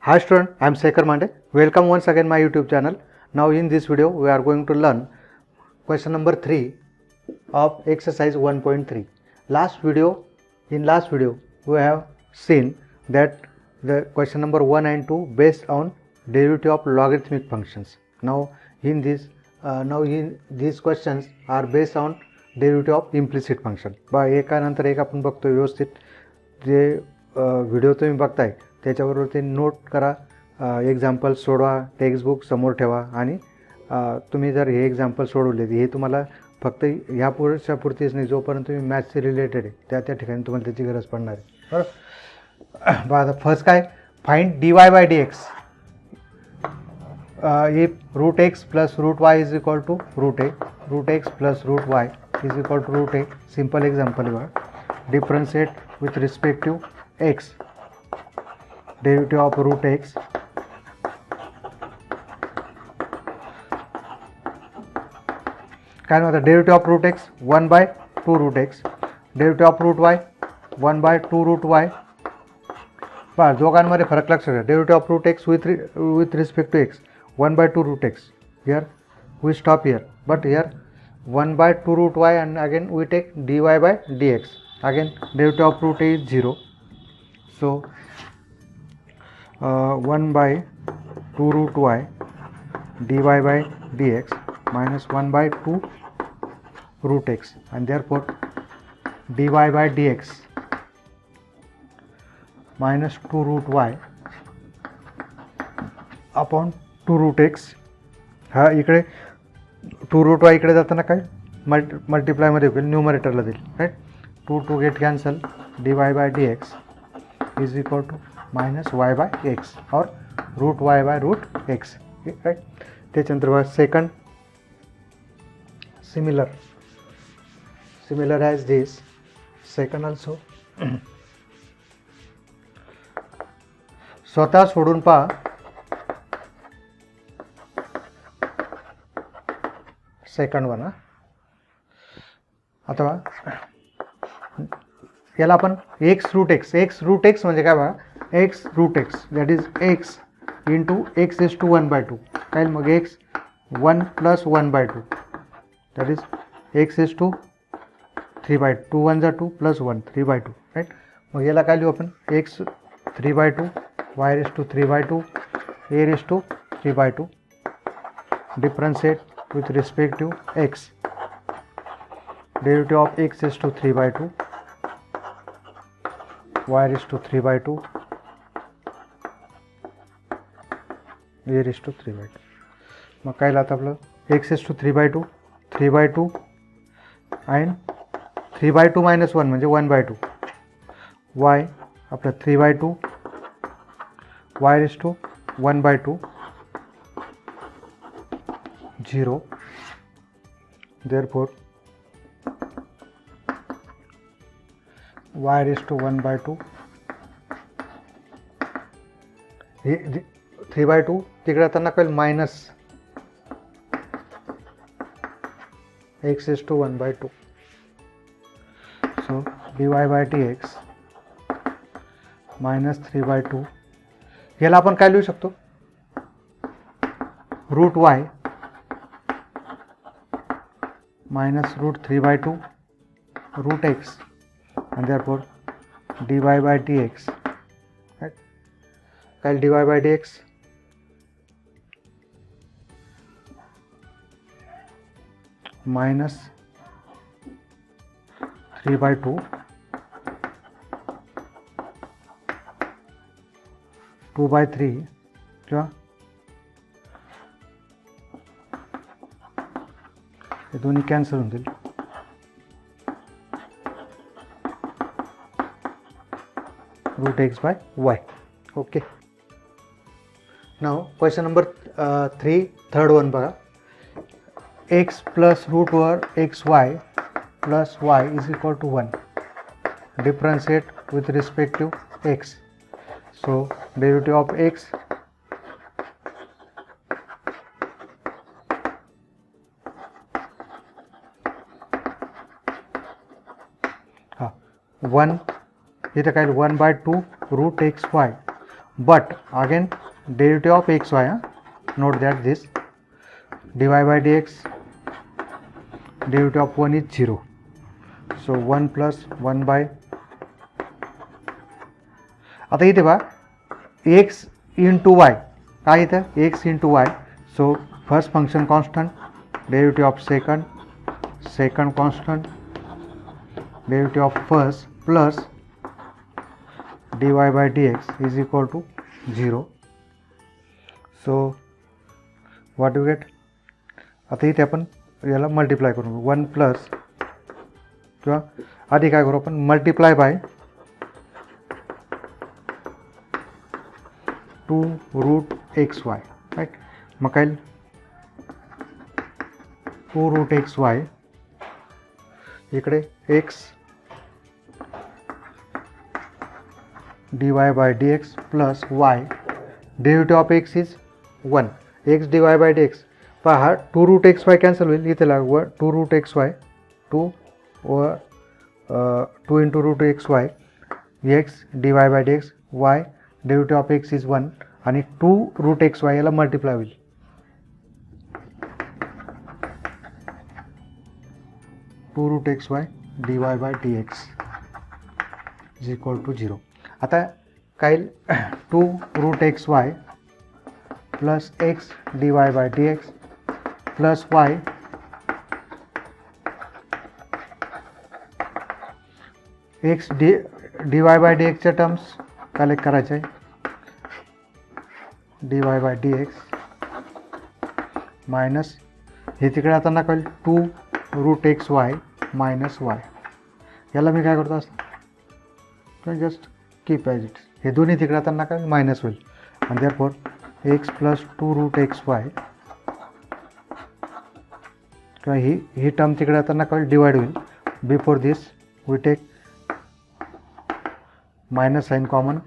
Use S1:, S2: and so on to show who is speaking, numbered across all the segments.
S1: Hi student, I am Sekhar Mande. Welcome once again my YouTube channel. Now in this video we are going to learn question number 3 of exercise 1.3. In last video we have seen that the question number 1 and 2 based on derivative of logarithmic functions. Now these questions are based on derivative of implicit function. एकानंतर एक आपण बघतो व्यवस्थित. जे video तुम्ही बघताय त्याच्याबरोबर ते note करा, example सोडवा, टेक्स्टबुक समोर ठेवा आणि तुम्ही जर हे एक्झाम्पल सोडवले हे तुम्हाला फक्त ह्या पुरतीच नाही, जोपर्यंत तुम्ही मॅथ्सचे रिलेटेड आहे त्या ठिकाणी तुम्हाला त्याची गरज पडणार आहे. बरोबर. बघा फर्स्ट काय, find dy by dx if root x plus root y is equal to root a, root x plus root y is equal to root a. Simple example आहे बघा. Differentiate with respect to x, derivative of root x काय म्हणतात, derivative of root x 1 by 2 root x, derivative of root y 1 by 2 root y. पहा दोघांमध्ये फरक लक्षात घ्या. derivative of root x with respect to x 1 by 2 root x. Here we stop here, but here 1 by 2 root y and again we take dy by dx. Again derivative of root a is 0, so 1 by 2 root y dy by dx minus 1 by 2 root x, and therefore dy by dx minus 2 root y upon 2 root x. हा इकडे 2 root y इकडे जाताना काय मल्टिप्लायमध्ये होईल, न्यूमरेटरला देईल. Right. 2 get cancel. dy by dx is equal to minus y by x और root y by root x. Right. त्याच्यानंतर बघा second, similar as this. Second also स्वतः सोडून पहा. Second one. आता याला आपण एक्स रूट एक्स म्हणजे काय बघा, x root x, that is x into x is to 1 by 2. काय मग x 1 plus 1 by 2, that is x is to 3 by 2, 1 जा 2 plus 1 3 by 2. राईट. मग याला काय लिहू आपण, x 3 by 2, y is to 3 by 2, a is to 3 by 2. Differentiate with respect to x. Derivative of x is to 3 by 2, y is to 3 by 2, a is to 3 by 2. मग काय लात आपलं x is to 3 by 2, 3 by 2 and 3 by 2 minus 1 म्हणजे 1 by 2. y आपलं 3 by 2, y is to 1 by 2, 0. Therefore y is to 1 by 2. 3 by 2 तिकडे जाताना कळेल minus x is to 1 by 2. So dy by dx minus 3 by 2. याला आपण काय लिहू शकतो, root y minus root 3 by 2 root x, and therefore dy by dx. Right. काय dy by dx minus 3 by 2 2 by 3 किंवा हे दोन्ही कॅन्सल होऊन जाईल. Root x by y. Okay. Now question number 3 third one बघा. x प्लस रूट वर x y plus y is equal to 1. Differentiate with respect to x. So derivative of x हां 1 इथं काय 1 by 2 root x y but again derivative of xy, note that this dy by dx derivative of 1 is 0, so 1 plus 1 by, आता इथे बा x into y, काय इथं x into y, so first function constant, derivative of second constant, derivative of first plus dy by dx is equal to 0. So what you get, आता इथे आपण याला multiply करू, 1 प्लस किंवा आधी काय करू आपण multiply by 2 root x y, right. मग काय 2 रूट एक्स वाय, इकडे x dy by dx plus y derivative of x is 1, x dy by dx, पहा 2 रूट एक्स वाय कॅन्सल होईल, इथे लागू 2 root x y 2 into root x y, x dy by dx, y derivative of x is 1 आणि 2 root x वाय याला multiply होईल, 2 root x y dy by dx is equal to 0. आता काय 2 root x y plus x dy by dx plus y x dy by dx च्या terms collect करायचे आहे, dy by dx minus हे तिकडे आता ना कळेल 2 root x y minus y, याला मी काय करतो असं जस्ट कीप ॲज इट, हे दोन्ही तिकडे आता ना काय मायनस होईल आणि therefore x plus 2 root x y किंवा ही टर्म तिकडे आता ना काय डिवाइड होईल, before this we take minus sign common,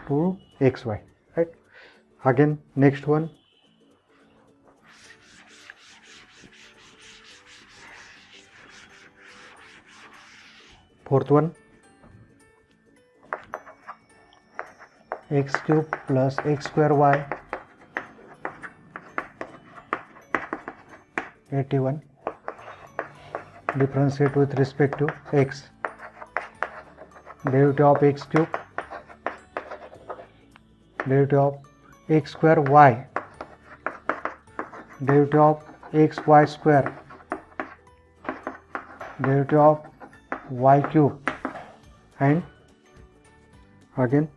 S1: 2xy, right. Again next one, fourth one, x cube plus x square y 81, differentiate with respect to x, derivative of x cube derivative of x square y derivative of x y square derivative of y cube and again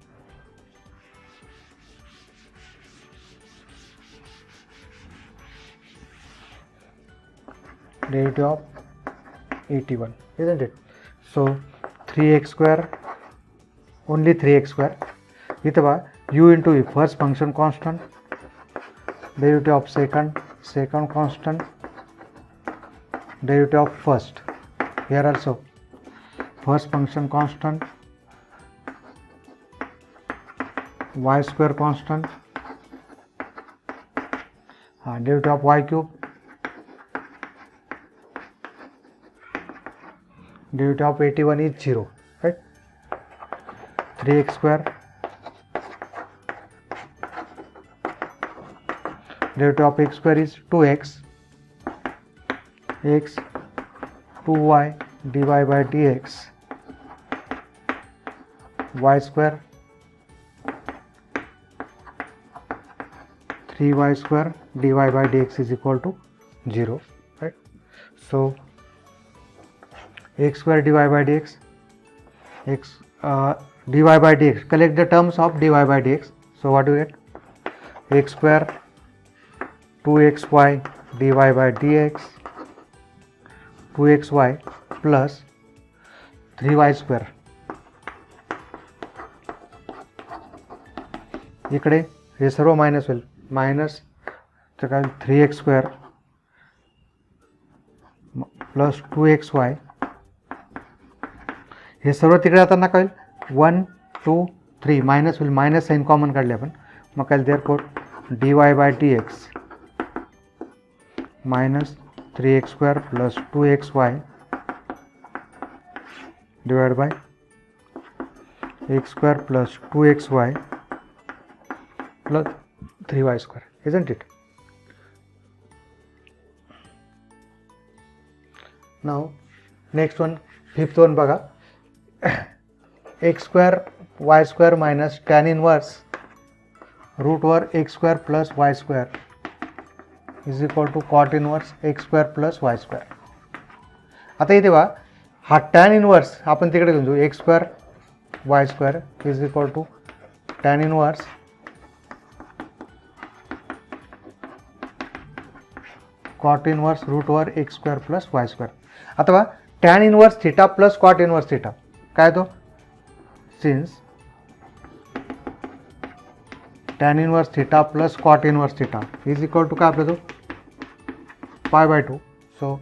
S1: derivative of 81, isn't it? So 3x square, only 3x square, इथं बा u into v, first function constant, derivative of second constant, derivative of first, here also first function constant, y square constant, derivative of y cube, derivative of 81 is 0, right. 3x square, derivative of x square is 2x, x 2y dy by dx, y square 3y square dy by dx is equal to 0, right. So x square dy by dx, x dy by dx, collect the terms of dy by dx, so what do you get, x square 2xy dy by dx 2xy plus 3y square, इकडे हे सर्व minus होईल, minus तर काय 3x square plus 2xy, हे सर्व तिकडे आता ना काय 1 2 3 minus होईल, minus sign common काढले आपण, मग काय therefore dy by dx minus 3x square plus 2xy divided by x square plus 2xy plus 3y square, isn't it? Now next one, fifth one बघा, x square y square minus tan inverse root over x square plus y square is equal to cot inverse x square plus y square. आता इथे बघा हा tan inverse आपण तिकडे घेऊन जाऊ, x square y square is equal to tan inverse cot inverse root over x square plus y square. आता बघा tan inverse theta plus cot inverse theta काय तो, since tan inverse theta plus cot inverse theta is equal to काय आपलं तो pi by 2. So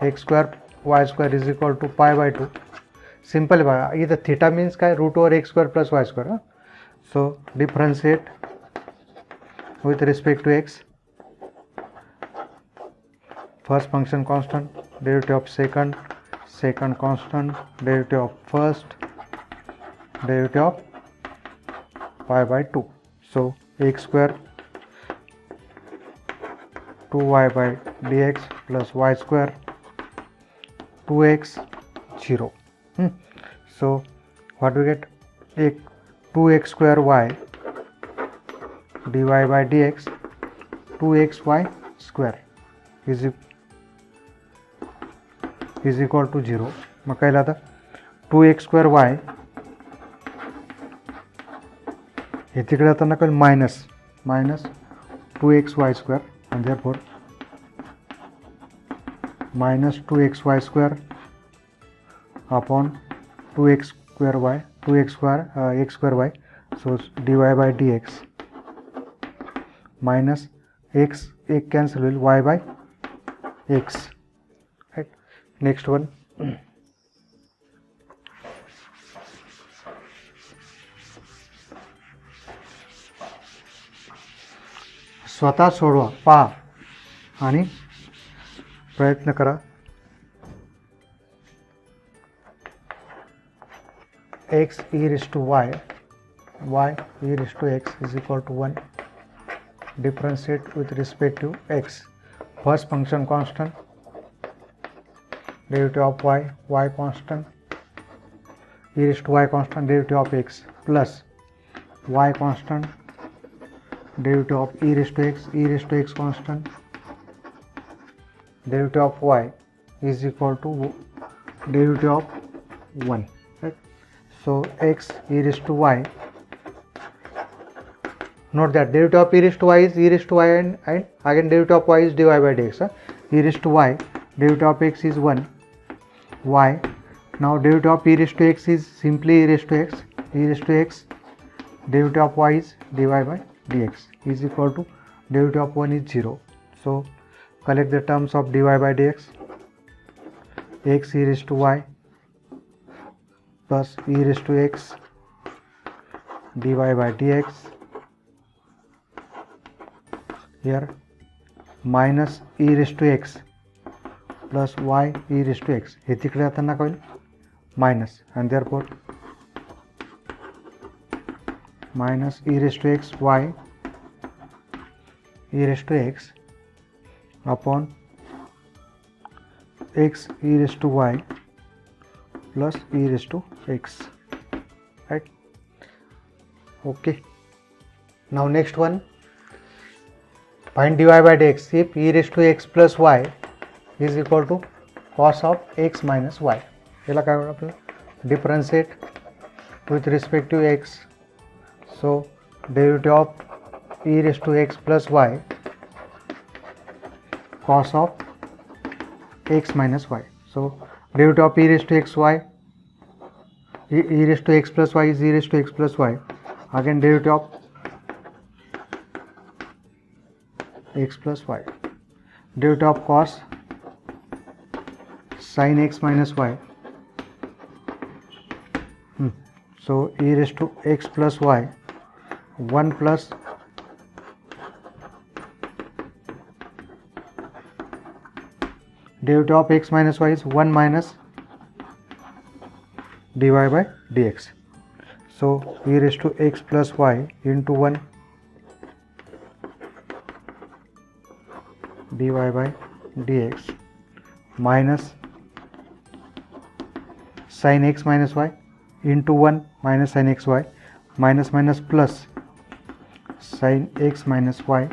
S1: x square y square is equal to pi by 2. Simple बघा, इथं theta means काय, root over x square plus y square. So differentiate with respect to x. First function constant, derivative of second constant, derivative of first, derivative of pi by 2. So x square 2y by dx plus y square 2x 0. So what we get, 2x square y dy by dx 2xy square is equal to 0. मग काय आता 2x square y हे तिकडे आता ना minus 2xy square and therefore minus 2xy square upon 2x square y, x square y, so dy by dx minus x cancel will y by x, right? Next one, स्वतः सोडवा, पहा आणि प्रयत्न करा. x e raised to y e raised to x is equal to 1. Differentiate with respect to x. First function constant, derivative of y constant, e raised to y constant, derivative of x plus y constant, derivative of e raised to x constant, derivative of y is equal to derivative of 1, right? So x e raised to y, note that derivative of e raised to y is e raised to y and again derivative of y is dy by dx. E raised to y, derivative of x is 1 y. Now derivative of e raised to x is simply e raised to x, derivative of y is dy by dx is equal to derivative of 1 is 0. So collect the terms of dy by dx, x e raised to y plus e raised to x dy by dx, here minus e raised to x plus y e raised to x, हे तिकडे जाताना काय होईल minus, and therefore minus e raised to x y e raised to x upon x e raised to y plus e raised to x, right? Okay, now next one, find dy by dx if e raised to x plus y is equal to cos of x minus y. याला काय होईल आपल्याला, differentiate with respect to x. So derivative of e raised to x plus y cos of x minus y. So derivative of e raised to x y, e raised to x plus y is e raised to x plus y, again derivative of x plus y, derivative of cos sin x minus y. So e raised to x plus y 1 plus derivative of x minus y is 1 minus dy by dx. So e raised to x plus y into 1 dy by dx minus sin x minus y into 1 minus sin x y minus minus plus sin x minus y.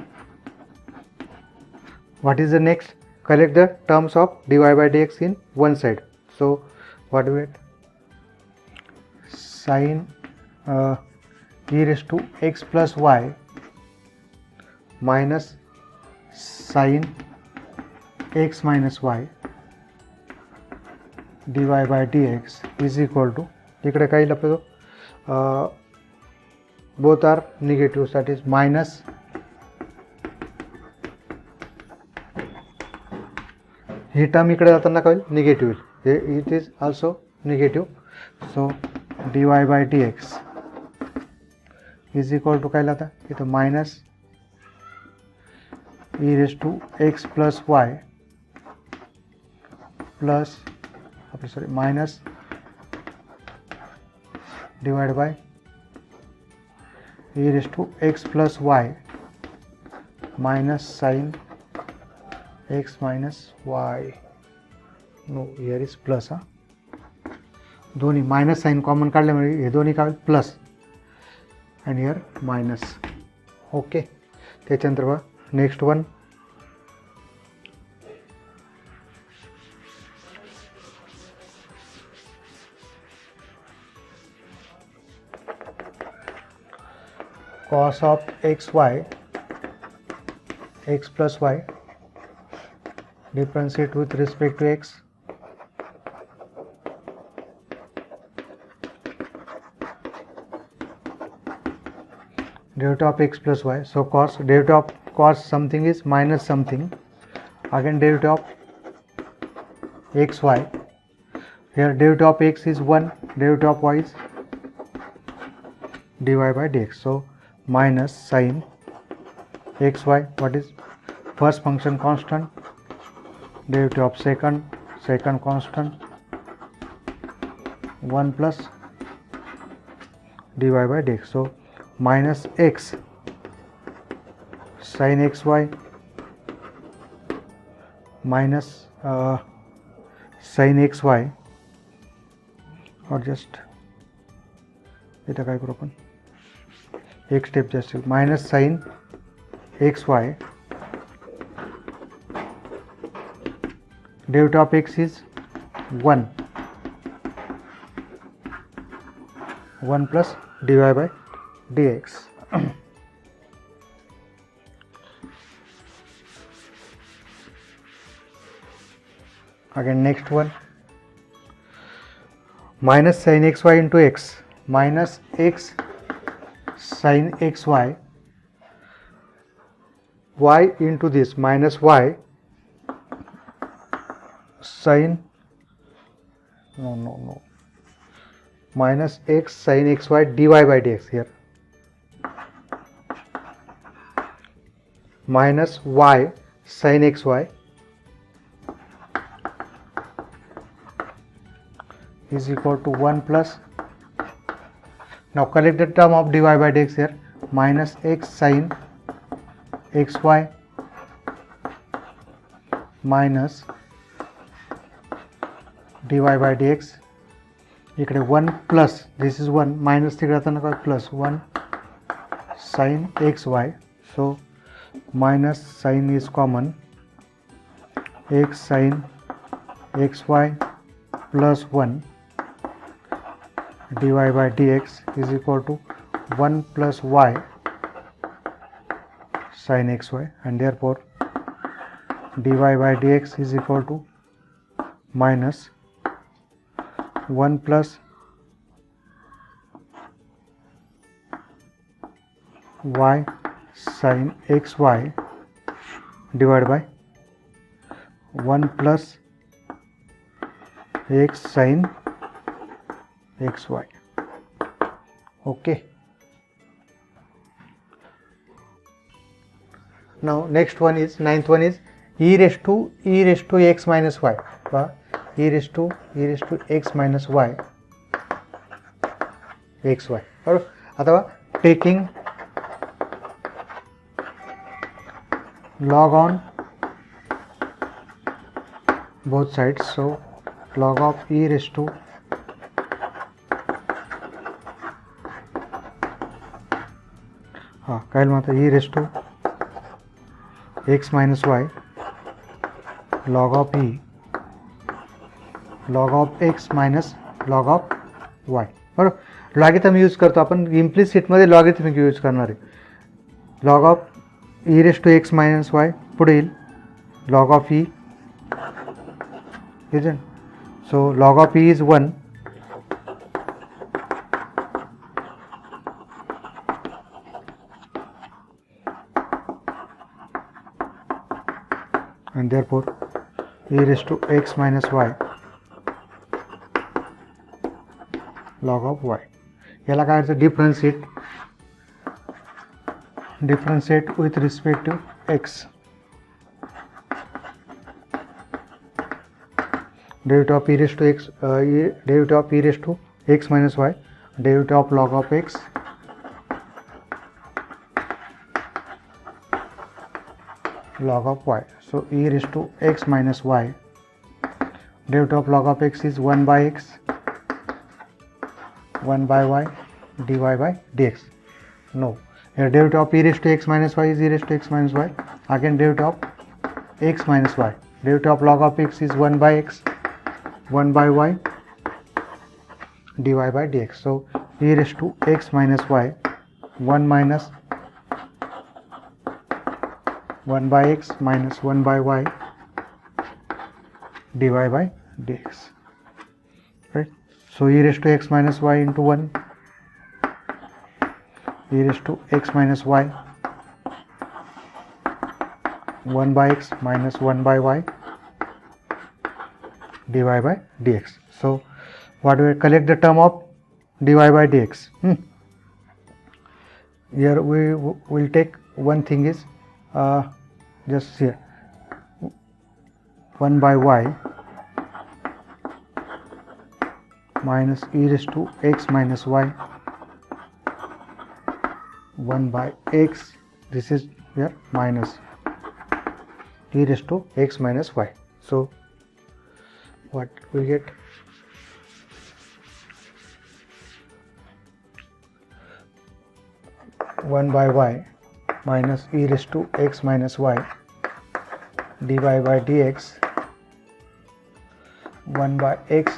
S1: What is the next? Collect the terms of dy by dx in one side. So what do we get? Sin e raised to x plus y minus sin x minus y dy by dx is equal to, इकडे काय लपतो, both are negatives, that is minus ही term इकडे जाताना काय होईल, negative होईल, it is also negative. So dy by dx is equal to काय लागतं इथं minus e raised to x plus y plus आपलं sorry minus divide by e raised to x plus y minus sin x minus y. No, here is plus. दोन्ही minus sign common काढल्यामुळे हे दोन्ही काय plus आणि here minus. Okay, त्याच्यानंतर बघा next one, cos of xy x plus y differentiate with respect to x derivative of x plus y. So cos, derivative of cos something is minus something, again derivative of xy, here derivative of x is 1, derivative of y is dy by dx. So minus sin xy, what is first function constant, derivative of second constant 1 plus dy by dx. So minus x sin xy minus sin xy, or just इथं काय करू आपण एक step जास्त, minus sin xy, derivative of x is 1 plus dy by dx. Again next one, minus sin xy into x minus x sin xy y into this minus y sin minus x sin xy dy by dx, here minus y sin xy is equal to 1 plus, now collect the term of dy by dx, here minus x sin xy minus dy by dx, इकडे 1 plus, this is 1 minus तिकडे आता नका plus 1 sin xy. So minus sin is common, x sin xy plus 1 dy by dx is equal to 1 plus y sin xy, and therefore dy by dx is equal to minus 1 plus y sin xy divided by 1 plus x sin xy. Okay, now next one is, ninth one is e raised to x minus y, e raised to x minus y x y बरोबर. अथवा taking log on both sides, so log of e raised to काय मात्र e raised to x minus y log of e log of x minus log of y बरोबर. Logarithm use करतो आपण, इम्प्लिसिटमध्ये logarithmic use करणार आहे. Log of e raised to x minus y पुढे येईल log of e, isn't? So log of e is 1 and therefore e raised to x minus y log of y. याला काय करायचं, differentiate with respect to x. Derivative of e raised to x, derivative of e raised to x minus y, derivative of log of x log of y. So e raised to x minus y, derivative of log of x is 1 by x 1 by y dy by dx. No, here derivative of e raised to x minus y is e raised to x minus y. Again derivative of x minus y, derivative of log of x is 1 by x 1 by y dy by dx. So e raised to x minus y 1 minus 1 by x minus 1 by y dy by dx, right? So e raised to x minus y into 1, e raised to x minus y 1 by x minus 1 by y dy by dx. So what do we collect the term of dy by dx? Here we will take one thing is just here 1 by y minus e raised to x minus y 1 by x, this is here minus e raised to x minus y. So what we get, one by y minus e raised to x minus y dy by dx 1 by x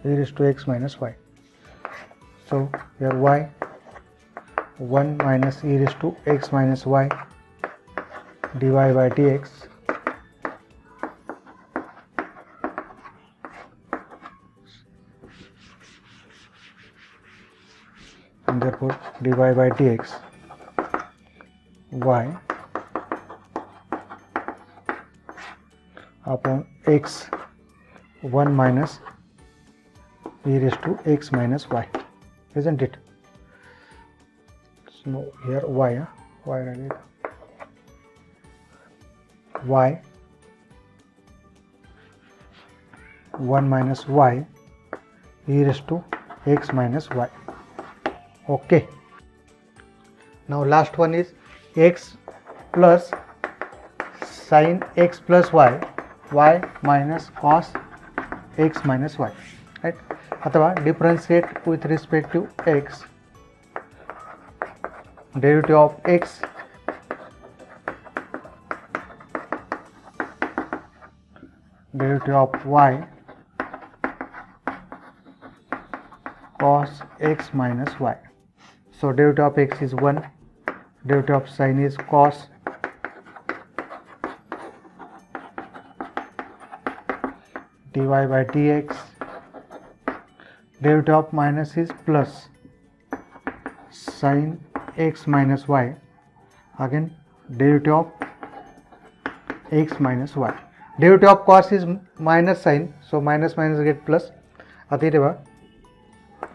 S1: e raised to x minus y. So here y 1 minus e raised to x minus y dy by dx and therefore dy by dx y upon x 1 minus e raised to x minus y, isn't it? So here y y 1 minus y e raised to x minus y. Okay, now last one is x plus sin x plus y minus cos x minus y, right? अथवा differentiate with respect to x, derivative of x derivative of y cos x minus y. So derivative of x is 1, derivative of sin is cos dy by dx, derivative of minus is plus sin x minus y, again derivative of x minus y. Derivative of cos is minus sin, so minus minus get plus. अतः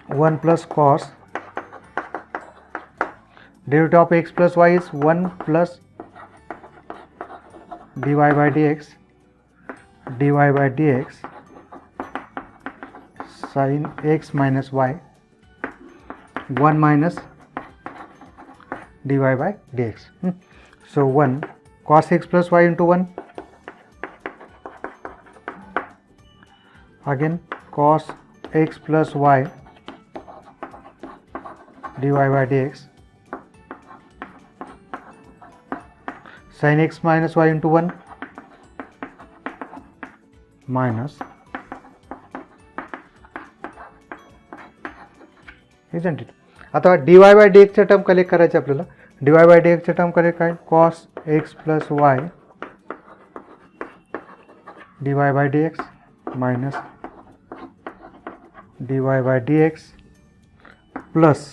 S1: 1 plus cos, derivative of x plus y is 1 plus dy by dx sin x minus y 1 minus dy by dx. So 1 cos x plus y into 1, again cos x plus y dy by dx, sin x minus y into 1 minus, isn't it? आता dy by dx च्या term collect करायचे आपल्याला. dy by dx च्या term collect काय, cos x plus y dy by dx minus dy by dx plus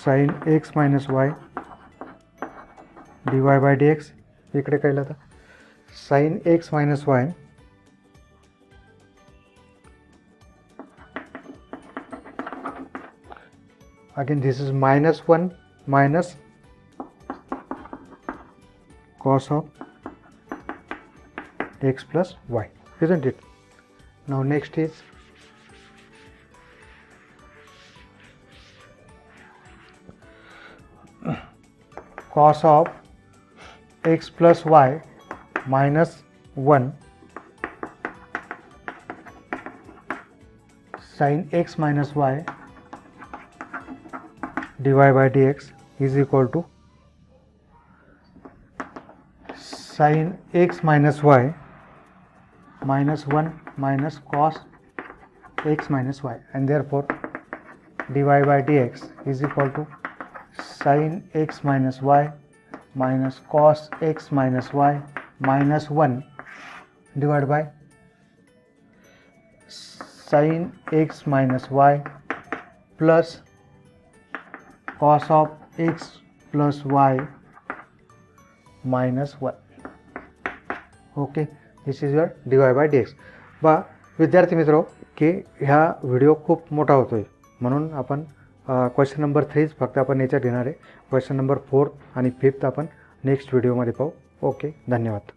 S1: sin x minus y dy by dx. इकडे काय लिहिलं, sin x minus y again this is minus 1 minus cos of x plus y, isn't it? Now next is cos of x plus y minus 1 sin x minus y dy by dx is equal to sin x minus y minus 1 minus cos x minus y, and therefore dy by dx is equal to sin x minus y minus cos x minus y minus 1 divided by sin x minus y plus cos of x plus y minus 1. Okay, this is your dy by dx. बा विद्यार्थी मित्रो की ह्या video खूप मोठा होतो आहे, म्हणून आपण क्वेश्चन नंबर 3 फक्त आपण याच्यात घेणार आहे. क्वेश्चन नंबर 4 आणि 5 आपण नेक्स्ट व्हिडिओमध्ये पाहू. ओके, धन्यवाद.